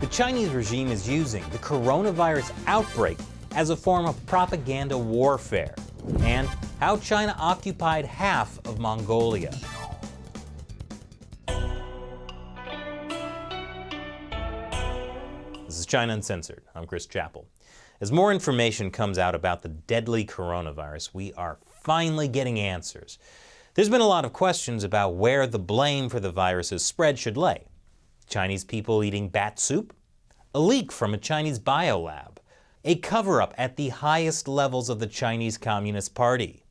The Chinese regime is using the coronavirus outbreak as a form of propaganda warfare, and how China occupied half of Mongolia. This is China Uncensored. I'm Chris Chappell. As more information comes out about the deadly coronavirus, we are finally getting answers. There's been a lot of questions about where the blame for the virus's spread should lay. Chinese people eating bat soup? A leak from a Chinese biolab? A cover-up at the highest levels of the Chinese Communist Party?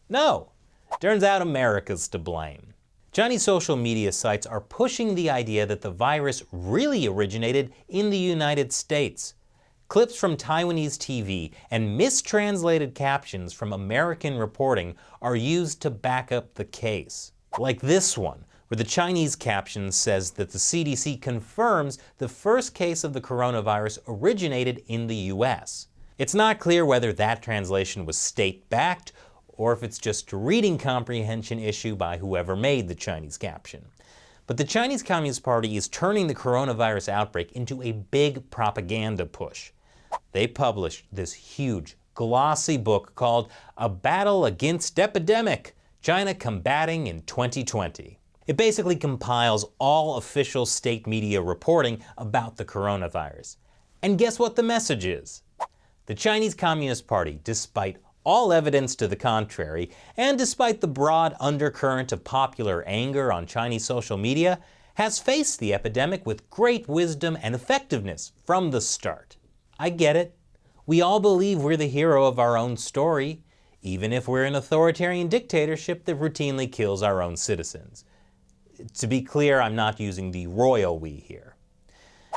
No, turns out America's to blame. Chinese social media sites are pushing the idea that the virus really originated in the United States. Clips from Taiwanese TV and mistranslated captions from American reporting are used to back up the case. Like this one, where the Chinese caption says that the CDC confirms the first case of the coronavirus originated in the US. It's not clear whether that translation was state-backed or if it's just a reading comprehension issue by whoever made the Chinese caption. But the Chinese Communist Party is turning the coronavirus outbreak into a big propaganda push. They published this huge, glossy book called A Battle Against Epidemic, China Combating in 2020. It basically compiles all official state media reporting about the coronavirus. And guess what the message is? The Chinese Communist Party, despite all evidence to the contrary, and despite the broad undercurrent of popular anger on Chinese social media, has faced the epidemic with great wisdom and effectiveness from the start. I get it. We all believe we're the hero of our own story, even if we're an authoritarian dictatorship that routinely kills our own citizens. To be clear, I'm not using the royal we here.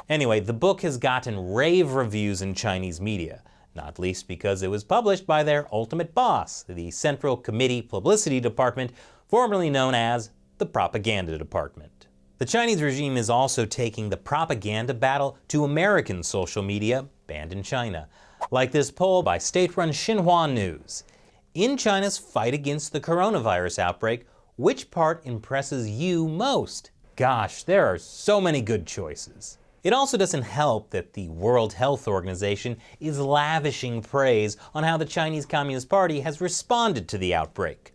Anyway, the book has gotten rave reviews in Chinese media, not least because it was published by their ultimate boss, the Central Committee Publicity Department, formerly known as the Propaganda Department. The Chinese regime is also taking the propaganda battle to American social media banned in China, like this poll by state-run Xinhua News. In China's fight against the coronavirus outbreak, which part impresses you most? Gosh, there are so many good choices. It also doesn't help that the World Health Organization is lavishing praise on how the Chinese Communist Party has responded to the outbreak.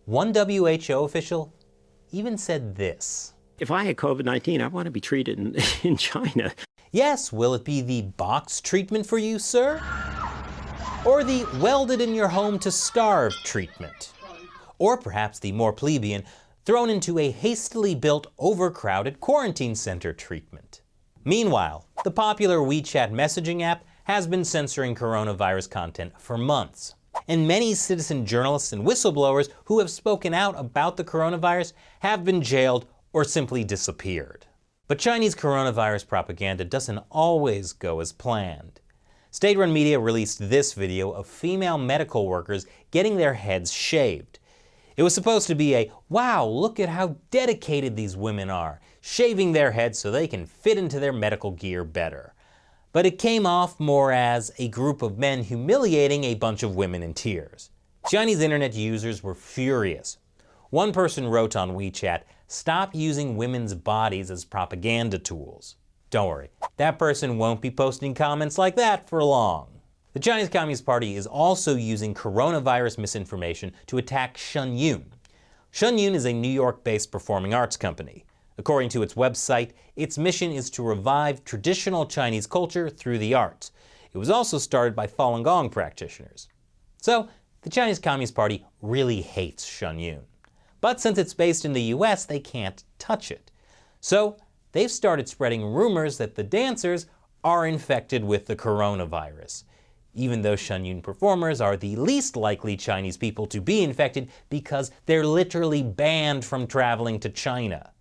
One WHO official even said this. If I had COVID-19, I want to be treated in China. Yes, will it be the box treatment for you, sir? Or the welded in your home to starve treatment? Or perhaps the more plebeian, thrown into a hastily built, overcrowded quarantine center treatment. Meanwhile, the popular WeChat messaging app has been censoring coronavirus content for months. And many citizen journalists and whistleblowers who have spoken out about the coronavirus have been jailed or simply disappeared. But Chinese coronavirus propaganda doesn't always go as planned. State-run media released this video of female medical workers getting their heads shaved. It was supposed to be a, wow, look at how dedicated these women are, shaving their heads so they can fit into their medical gear better. But it came off more as a group of men humiliating a bunch of women in tears. Chinese internet users were furious. One person wrote on WeChat, "Stop using women's bodies as propaganda tools." Don't worry, that person won't be posting comments like that for long. The Chinese Communist Party is also using coronavirus misinformation to attack Shenyun. Shenyun is a New York-based performing arts company. According to its website, its mission is to revive traditional Chinese culture through the arts. It was also started by Falun Gong practitioners. So, the Chinese Communist Party really hates Shenyun. But since it's based in the US, they can't touch it. So, they've started spreading rumors that the dancers are infected with the coronavirus, even though Shenyun performers are the least likely Chinese people to be infected because they're literally banned from traveling to China.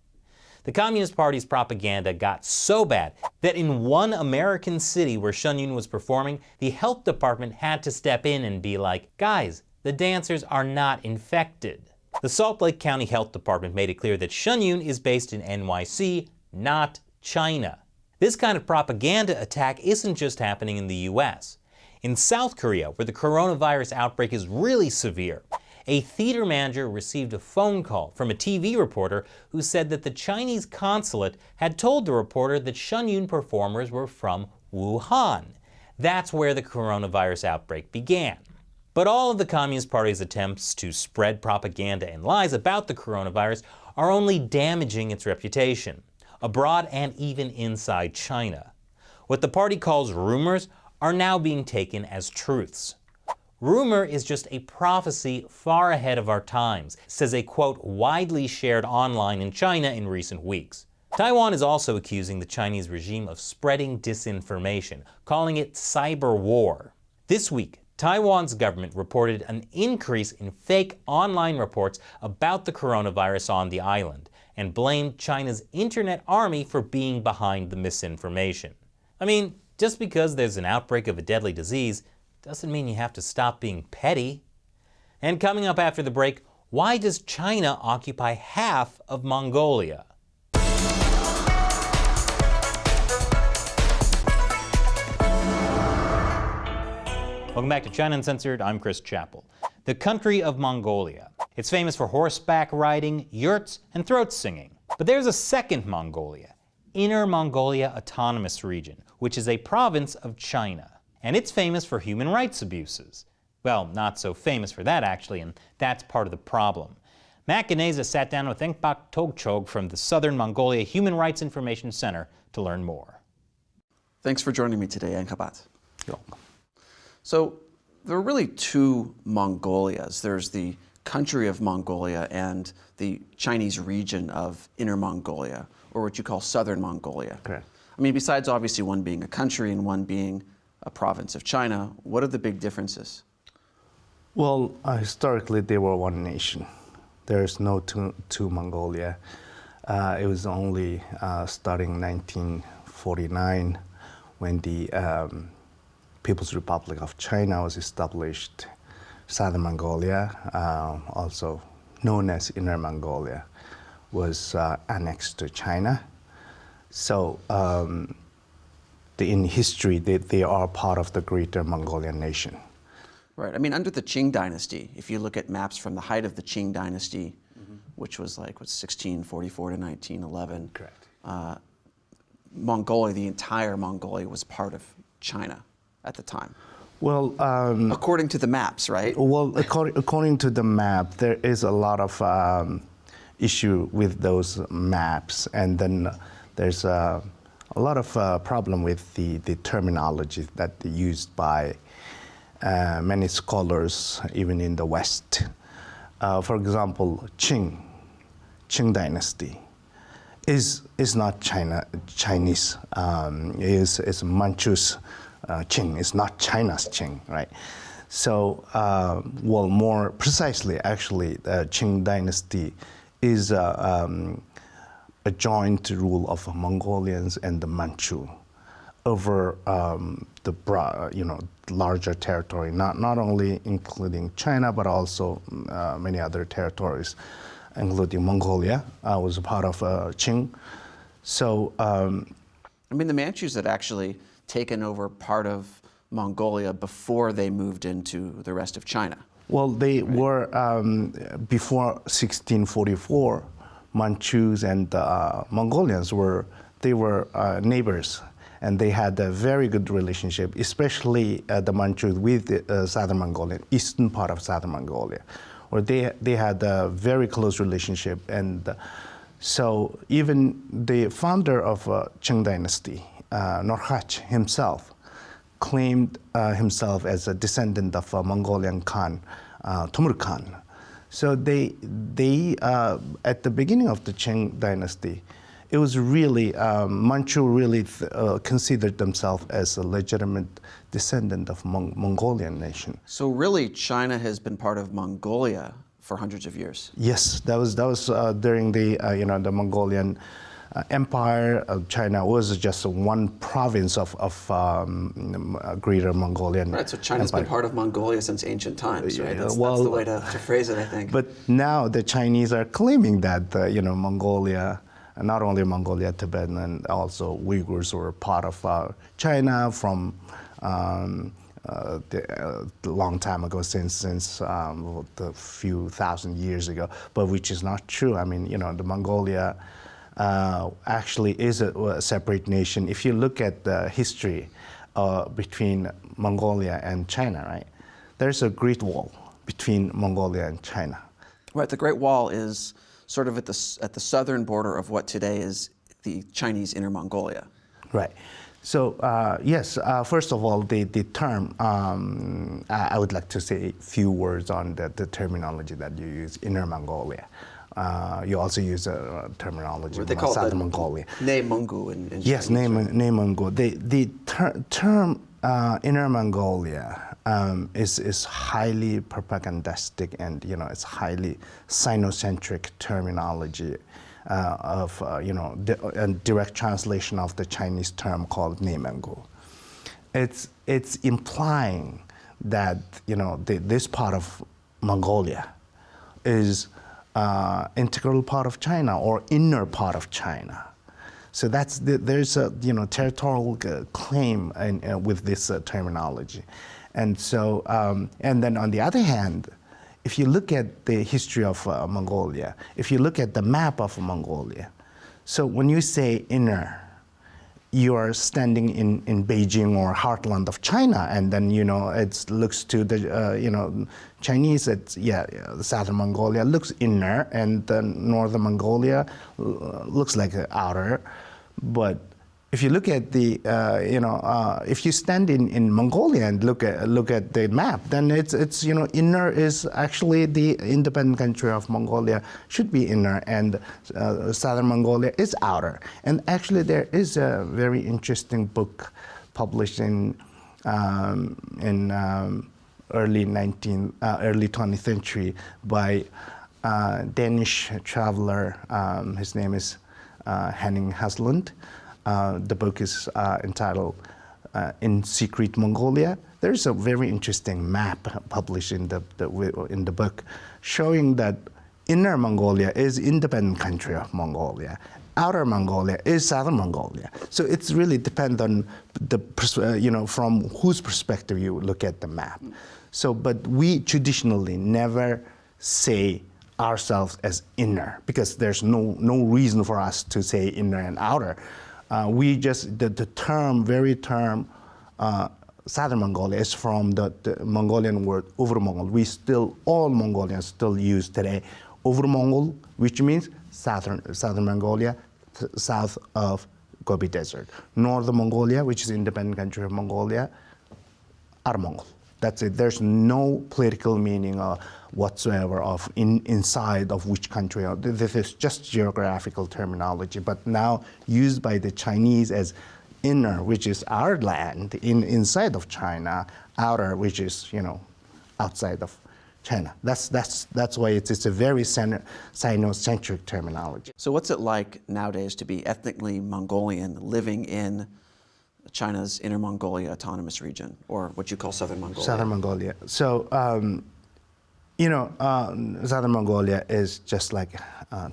The Communist Party's propaganda got so bad that in one American city where Shenyun was performing, the health department had to step in and be like, guys, the dancers are not infected. The Salt Lake County Health Department made it clear that Shenyun is based in NYC, not China. This kind of propaganda attack isn't just happening in the US. In South Korea, where the coronavirus outbreak is really severe, a theater manager received a phone call from a TV reporter who said that the Chinese consulate had told the reporter that Shenyun performers were from Wuhan. That's where the coronavirus outbreak began. But all of the Communist Party's attempts to spread propaganda and lies about the coronavirus are only damaging its reputation, abroad and even inside China. What the party calls rumors are now being taken as truths. Rumor is just a prophecy far ahead of our times, says a quote widely shared online in China in recent weeks. Taiwan is also accusing the Chinese regime of spreading disinformation, calling it cyber war. This week, Taiwan's government reported an increase in fake online reports about the coronavirus on the island and blamed China's internet army for being behind the misinformation. I mean, just because there's an outbreak of a deadly disease doesn't mean you have to stop being petty. And coming up after the break, why does China occupy half of Mongolia? Welcome back to China Uncensored. I'm Chris Chappell. The country of Mongolia. It's famous for horseback riding, yurts, and throat singing. But there's a second Mongolia, Inner Mongolia Autonomous Region, which is a province of China. And it's famous for human rights abuses. Well, not so famous for that actually, and that's part of the problem. Matt Ganeza sat down with Engpak Togchog from the Southern Mongolia Human Rights Information Center to learn more. Thanks for joining me today, Engpak. You're welcome. So there are really two Mongolias. There's the country of Mongolia and the Chinese region of Inner Mongolia, or what you call Southern Mongolia. Correct. I mean, besides obviously one being a country and one being a province of China, what are the big differences? Well, historically they were one nation. There is no two Mongolia. It was only starting 1949 when the People's Republic of China was established. Southern Mongolia, also known as Inner Mongolia, was annexed to China. So in history, they are part of the greater Mongolian nation. Right. I mean, under the Qing dynasty, if you look at maps from the height of the Qing dynasty, which was like 1644 to 1911, Correct. Mongolia, the entire Mongolia, was part of China at the time. Well, According to the maps, right? well, according to the map, there is a lot of issue with those maps, and then there's a lot of problem with the terminology that used by many scholars, even in the West. For example, Qing dynasty is not Chinese. Is Manchu's Qing. It's not China's Qing, right? So, well, more precisely, actually, the Qing dynasty is a joint rule of Mongolians and the Manchu over the larger territory, not only including China, but also many other territories, including Mongolia, was a part of Qing. So, I mean, the Manchus had actually taken over part of Mongolia before they moved into the rest of China. well, they were, before 1644, Manchus and Mongolians were neighbors, and they had a very good relationship, especially the Manchus with the Southern Mongolia, eastern part of Southern Mongolia, where they had a very close relationship. And so even the founder of Qing dynasty, Norhach himself, claimed himself as a descendant of a Mongolian Khan, Timur Khan. So they at the beginning of the Qing dynasty, it was really, Manchu really considered themselves as a legitimate descendant of Mongolian nation. So really, China has been part of Mongolia for hundreds of years. Yes, that was during the the Mongolian Empire. China was just one province of greater Mongolian. Right, so China's Empire. been part of Mongolia since ancient times, right? Yeah, That's well, the way to phrase it, I think. But now the Chinese are claiming that Mongolia, not only Mongolia, Tibet, and also Uyghurs were part of China from long time ago, since the few thousand years ago, but which is not true. I mean, the Mongolia actually is a separate nation. If you look at the history between Mongolia and China, right, there's a Great Wall between Mongolia and China. Right, the Great Wall is sort of at the southern border of what today is the Chinese Inner Mongolia. Right. So yes, first of all, the term, I would like to say a few words on the terminology that you use, Inner Mongolia. You also use a terminology about Southern Mongolia. Ne Mungu in yes, Ne Mungu. The term Inner Mongolia is highly propagandistic, and it's highly Sinocentric terminology. Of a direct translation of the Chinese term called Nemengu. It's implying that this part of Mongolia is integral part of China or inner part of China. So there's a territorial claim with this terminology, and so and then on the other hand, if you look at the history of Mongolia, if you look at the map of Mongolia, so when you say inner, you are standing in Beijing or heartland of China, and then it looks to the Chinese. The Southern Mongolia looks inner, and the Northern Mongolia looks like outer. But if you look at the if you stand in Mongolia and look at the map, then it's inner is actually the independent country of Mongolia should be inner, and Southern Mongolia is outer. And actually, there is a very interesting book published in early 20th century by Danish traveler. His name is Henning Haslund. The book is entitled "In Secret Mongolia." There's a very interesting map published in the book, showing that Inner Mongolia is independent country of Mongolia. Outer Mongolia is Southern Mongolia. So it's really depend on the from whose perspective you look at the map. So, but we traditionally never say ourselves as inner, because there's no reason for us to say inner and outer. We just, the term Southern Mongolia is from the Mongolian word Over Mongol. All Mongolians still use today Over Mongol, which means Southern Mongolia, south of Gobi Desert. Northern Mongolia, which is independent country of Mongolia, Outer Mongol. That's it. There's no political meaning whatsoever of inside of which country. This is just geographical terminology, but now used by the Chinese as inner, which is our land, inside of China, outer, which is outside of China. That's why it's a very Sinocentric terminology. So what's it like nowadays to be ethnically Mongolian living in China's Inner Mongolia Autonomous Region, or what you call Southern Mongolia? Southern Mongolia. So, Southern Mongolia is just like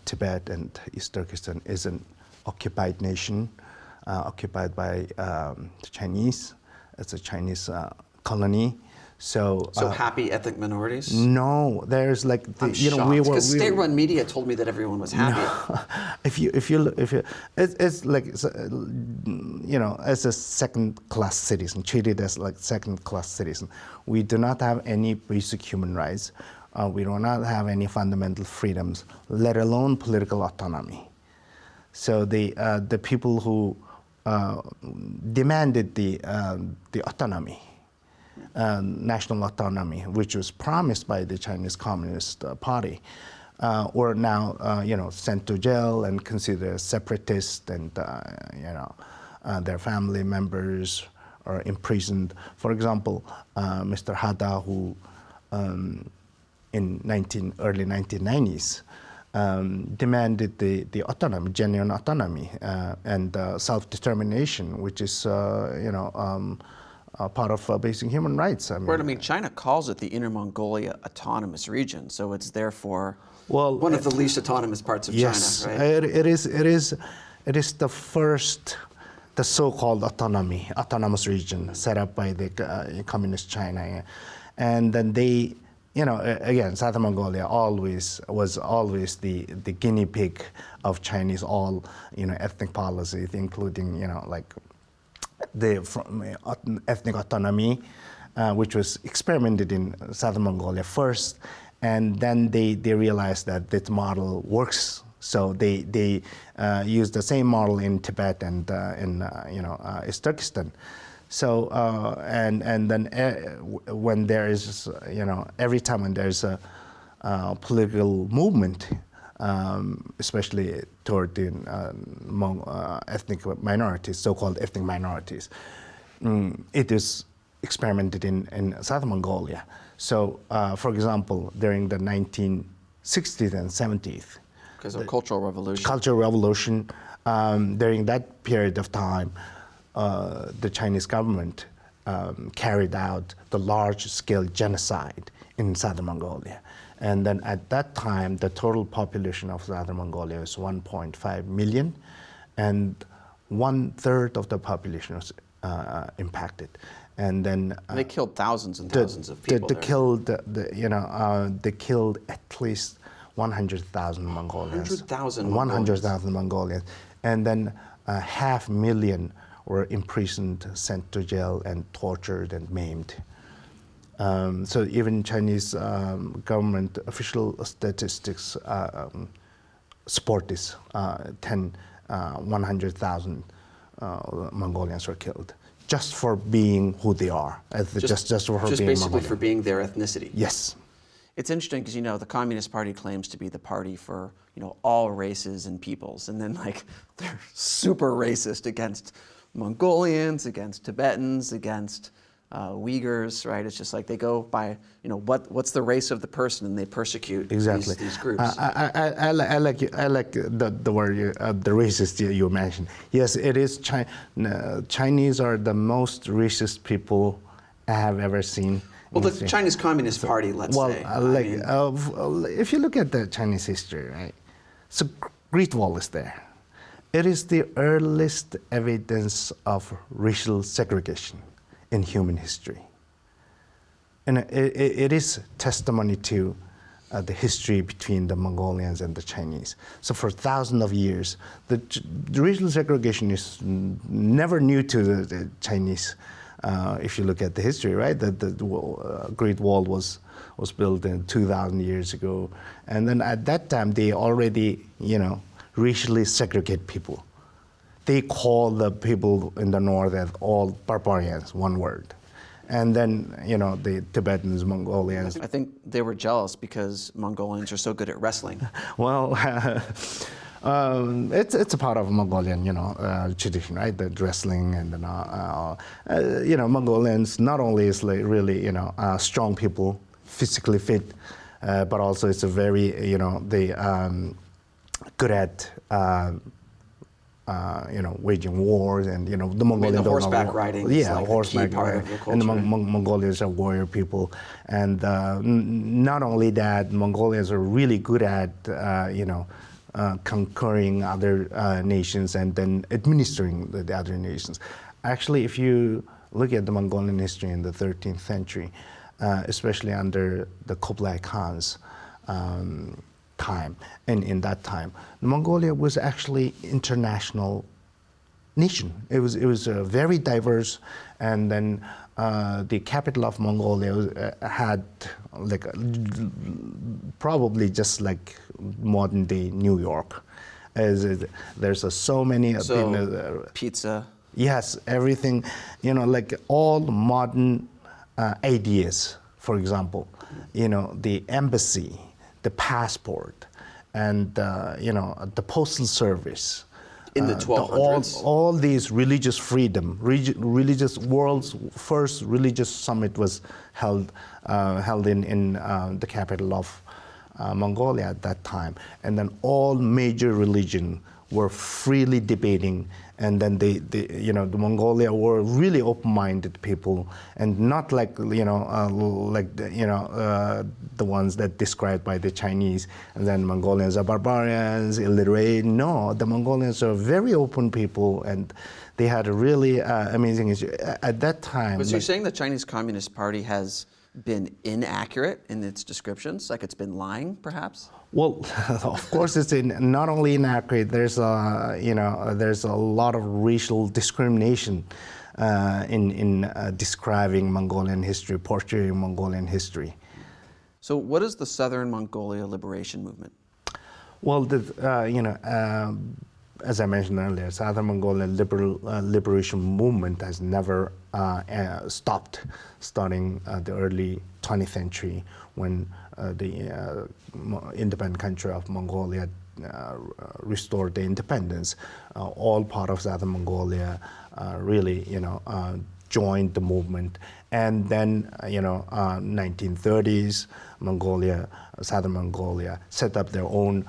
Tibet and East Turkestan is an occupied nation, occupied by the Chinese. It's a Chinese colony. So happy ethnic minorities? No, there's like because state-run media told me that everyone was happy. No. if you it's like as a second-class citizen, treated as like second-class citizen. We do not have any basic human rights. We do not have any fundamental freedoms, let alone political autonomy. So the people who demanded the autonomy. National autonomy, which was promised by the Chinese Communist Party, were now sent to jail and considered separatist, and their family members are imprisoned. For example, Mr. Hada, who in early 1990s demanded the autonomy, genuine autonomy, and self-determination, which is part of basic human rights. China calls it the Inner Mongolia Autonomous Region, so it's therefore one of the least autonomous parts of China, right? It is the first the so-called autonomous region set up by the communist China. And then they, again, Southern Mongolia was always the guinea pig of Chinese all, ethnic policies, including, like the ethnic autonomy, which was experimented in Southern Mongolia first, and then they realized that this model works. So they used the same model in Tibet and in East Turkestan. So and then when there is every time when there is a political movement, especially toward the ethnic minorities, so-called ethnic minorities, it is experimented in Southern Mongolia. So, for example, during the 1960s and 70s. Because of Cultural Revolution. Cultural Revolution. During that period of time, the Chinese government carried out the large-scale genocide in Southern Mongolia. And then at that time, the total population of Southern Mongolia was 1.5 million, and 1/3 of the population was impacted. And then they killed thousands and thousands of people. They killed at least 100,000 Mongolians. 100,000 100,000 Mongolians, and then 500,000 were imprisoned, sent to jail, and tortured and maimed. So even Chinese government official statistics support this. 100,000 Mongolians were killed just for being who they are, just for being basically Mongolian. for being their ethnicity. Yes. It's interesting because the Communist Party claims to be the party for all races and peoples, and then they're super racist against Mongolians, against Tibetans, against Uyghurs, right? It's just like they go by what's the race of the person, and they persecute these groups. I like the word the racist you mentioned. Yes, it is. Chinese are the most racist people I have ever seen. Well, the Chinese Communist Party, let's say. If you look at the Chinese history, right? So Great Wall is there. It is the earliest evidence of racial segregation in human history. And it is testimony to the history between the Mongolians and the Chinese. So for thousands of years, the racial segregation is never new to the Chinese. If you look at the history, right, the Great Wall was built in 2,000 years ago, and then at that time they already, racially segregate people. They call the people in the north as all barbarians, one word, and then the Tibetans, Mongolians. I think they were jealous because Mongolians are so good at wrestling. Well. It's a part of Mongolian, tradition, right? The wrestling and Mongolians not only is really strong people, physically fit, but also it's a very they good at waging wars, and the Mongolians. The horseback riding. Yeah, like horseback riding. And the Mongolians are warrior people, and not only that, Mongolians are really good at conquering other nations and then administering the other nations. Actually, if you look at the Mongolian history in the 13th century, especially under the Kublai Khan's time, and in that time, Mongolia was actually international nation. It was very diverse, and then the capital of Mongolia had probably just like modern day New York. There's so many. Pizza. Yes, everything. All modern ideas. For example, the embassy, the passport, and the postal service. In the 1200s? All these religious freedom, world's first religious summit was held in the capital of Mongolia at that time. And then all major religion were freely debating, and then the Mongolia were really open-minded people, and not like the ones that described by the Chinese, and then Mongolians are barbarians, illiterate. No, the Mongolians are very open people, and They had a really amazing issue. At that time... Was you saying the Chinese Communist Party has been inaccurate in its descriptions, like it's been lying, perhaps? Well, of course, it's not only inaccurate. There's there's a lot of racial discrimination in describing Mongolian history, portraying Mongolian history. So, what is the Southern Mongolia Liberation Movement? Well, as I mentioned earlier, Southern Mongolia liberation movement has never stopped, starting the early 20th century when the independent country of Mongolia restored the independence. All part of Southern Mongolia really, joined the movement. And then, 1930s, Southern Mongolia set up their own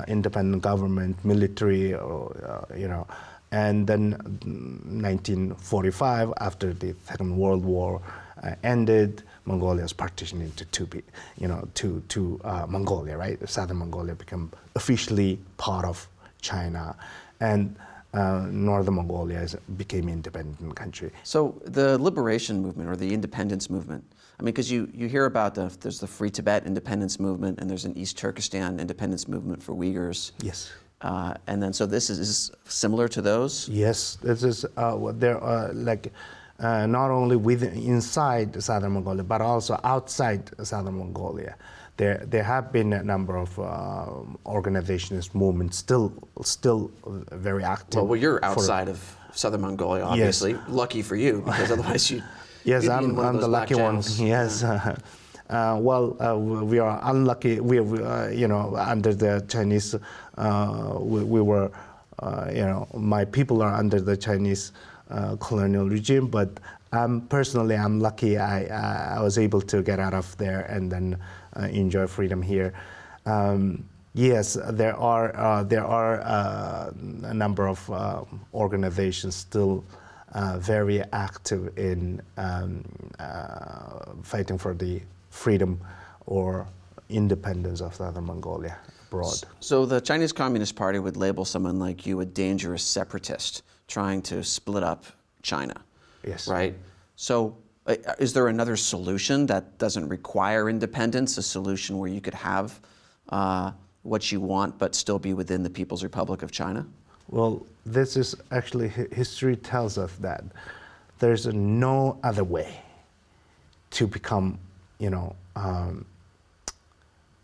independent government, military, and then 1945, after the Second World War ended, Mongolia was partitioned into two Mongolia, right? Southern Mongolia became officially part of China, and Northern Mongolia became an independent country. So the liberation movement or the independence movement, I mean, because you hear about there's the Free Tibet independence movement and there's an East Turkestan independence movement for Uyghurs. Yes. And then, so this is similar to those? Yes, this is, there are not only inside Southern Mongolia, but also outside Southern Mongolia. There have been a number of organizations, movements, still very active. Well, you're outside of Southern Mongolia, obviously. Yes. Lucky for you, because otherwise you. Yes, I'm the lucky one. Yes. We are unlucky. We under the Chinese. We were, my people are under the Chinese colonial regime. But personally, I'm lucky. I was able to get out of there and then enjoy freedom here. Yes, there are a number of organizations still very active in fighting for the freedom or independence of Southern Mongolia abroad. So the Chinese Communist Party would label someone like you a dangerous separatist trying to split up China. Yes. Right? So is there another solution that doesn't require independence, a solution where you could have what you want but still be within the People's Republic of China? Well, this is actually, history tells us that there's no other way to become,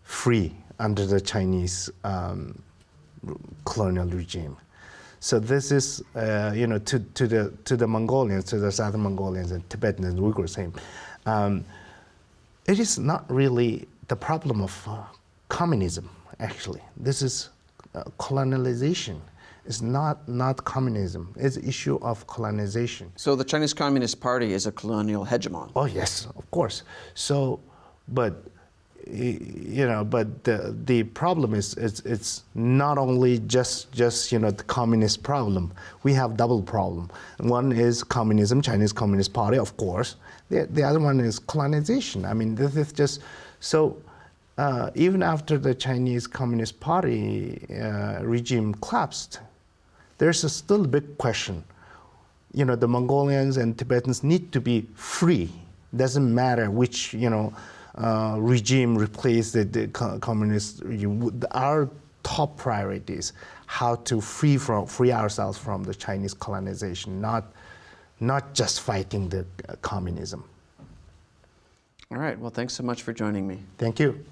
free under the Chinese colonial regime. So this is, to the Mongolians, to the Southern Mongolians and Tibetans and Uyghurs, same. It is not really the problem of communism, actually. This is colonialization. It's not communism. It's an issue of colonization. So the Chinese Communist Party is a colonial hegemon. Oh yes, of course. So, but the problem is it's not only just the communist problem. We have double problem. One is communism, Chinese Communist Party, of course. The other one is colonization. I mean, this is just so. Even after the Chinese Communist Party regime collapsed, there's still a big question. The Mongolians and Tibetans need to be free. Doesn't matter which regime replaced the communist regime. Our top priority is how to free ourselves from the Chinese colonization, not just fighting the communism. All right. Well, thanks so much for joining me. Thank you.